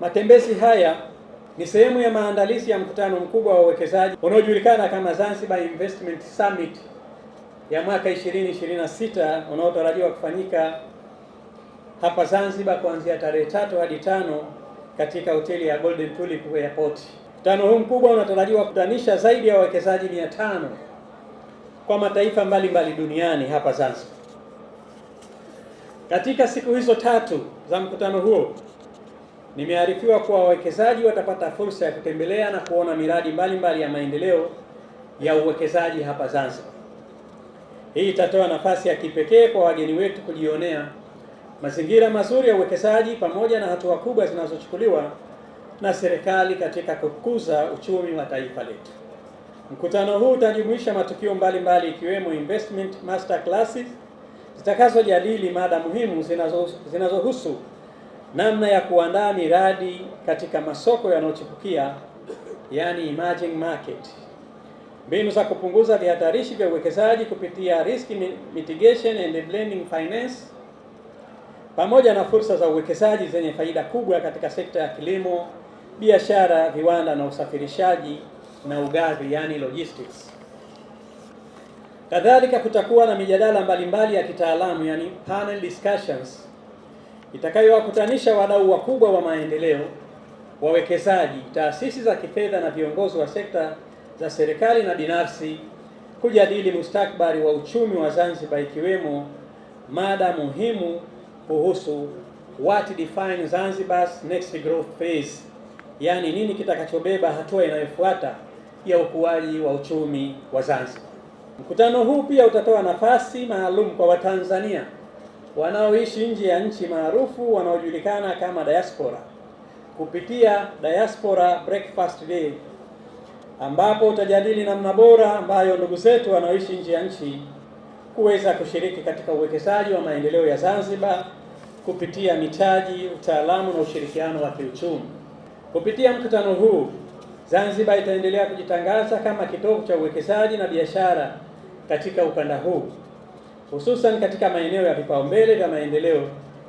Matembezi haya ni sehemu ya maandalizi ya mkutano mkubwa wa uwekezaji unaojulikana kama Zanzibar Investment Summit ya mwaka 2026 unaotarajiwa kufanyika hapa Zanzibar kuanzia tarehe 3 hadi 5 katika hoteli ya Golden Tulip Airport. Mkutano huu mkubwa unatarajiwa kukutanisha zaidi ya wawekezaji 500 kwa mataifa mbalimbali duniani hapa Zanzibar. Katika siku hizo 3 za mkutano huo, nimearifiwa kuwa wawekezaji watapata fursa ya kutembelea na kuona miradi mbalimbali ya maendeleo ya uwekezaji hapa Zanzibar. Hii itatoa nafasi ya kipekee kwa wageni wetu kujionea mazingira mazuri ya uwekezaji pamoja na hatua kubwa zinazochukuliwa na serikali katika kukuza uchumi wa taifa letu. Mkutano huu utajumuisha matukio mbalimbali ikiwemo investment master classes zitakazojadili mada muhimu zinazohusu namna ya kuandaa miradi katika masoko yanayochipukia, yani emerging market, mbinu za kupunguza vihatarishi vya uwekezaji kupitia risk mitigation and blending finance, pamoja na fursa za uwekezaji zenye faida kubwa katika sekta ya kilimo, biashara, viwanda na usafirishaji na ugavi, yani logistics. Kadhalika kutakuwa na mijadala mbalimbali ya kitaalamu, yani panel discussions, itakayowakutanisha wadau wakubwa wa maendeleo, wawekezaji, taasisi za kifedha na viongozi wa sekta za serikali na binafsi kujadili mustakabali wa uchumi wa Zanzibar, ikiwemo mada muhimu kuhusu what defines Zanzibar's next growth phase, yani nini kitakachobeba hatua inayofuata ya ukuaji wa uchumi wa Zanzibar. Mkutano huu pia utatoa nafasi maalum kwa Watanzania wanaoishi nje ya nchi maarufu wanaojulikana kama diaspora kupitia Diaspora Breakfast Day, ambapo utajadili namna bora ambayo ndugu zetu wanaoishi nje ya nchi kuweza kushiriki katika uwekezaji wa maendeleo ya Zanzibar kupitia mitaji, utaalamu na ushirikiano wa kiuchumi. Kupitia mkutano huu, Zanzibar itaendelea kujitangaza kama kitovu cha uwekezaji na biashara katika ukanda huu, hususan katika maeneo ya vipaumbele vya maendeleo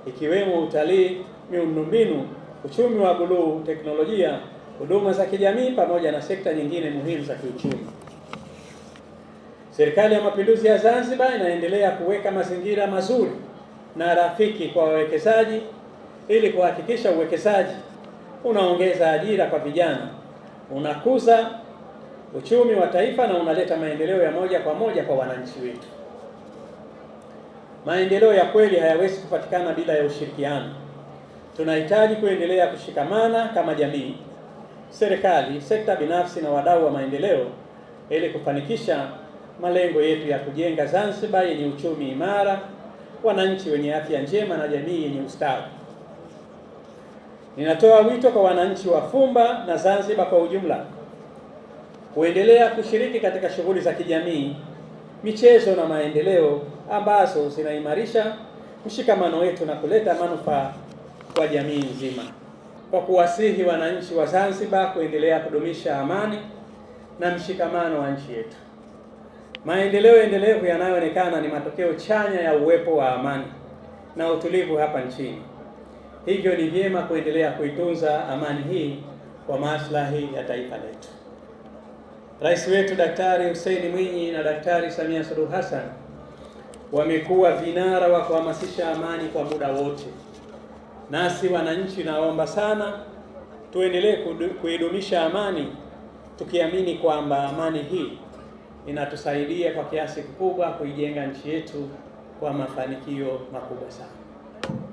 ikiwemo utalii, miundombinu, uchumi wa buluu, teknolojia, huduma za kijamii pamoja na sekta nyingine muhimu za kiuchumi. Serikali ya Mapinduzi ya Zanzibar inaendelea kuweka mazingira mazuri na rafiki kwa wawekezaji ili kuhakikisha uwekezaji unaongeza ajira kwa vijana, unakuza uchumi wa taifa na unaleta maendeleo ya moja kwa moja kwa wananchi wetu. Maendeleo ya kweli hayawezi kupatikana bila ya ushirikiano. Tunahitaji kuendelea kushikamana kama jamii, serikali, sekta binafsi na wadau wa maendeleo ili kufanikisha malengo yetu ya kujenga Zanzibar yenye uchumi imara, wananchi wenye afya njema na jamii yenye ustawi. Ninatoa wito kwa wananchi wa Fumba na Zanzibar kwa ujumla kuendelea kushiriki katika shughuli za kijamii, michezo na maendeleo ambazo zinaimarisha mshikamano wetu na kuleta manufaa kwa jamii nzima. Kwa kuwasihi wananchi wa Zanzibar kuendelea kudumisha amani na mshikamano wa nchi yetu. Maendeleo endelevu yanayoonekana ni matokeo chanya ya uwepo wa amani na utulivu hapa nchini. Hivyo ni vyema kuendelea kuitunza amani hii kwa maslahi ya taifa letu. Rais wetu Daktari Hussein Mwinyi na Daktari Samia Suluhu Hassan wamekuwa vinara wa kuhamasisha amani kwa muda wote. Nasi wananchi naomba sana tuendelee kuidumisha amani, tukiamini kwamba amani hii inatusaidia kwa kiasi kikubwa kuijenga nchi yetu kwa mafanikio makubwa sana.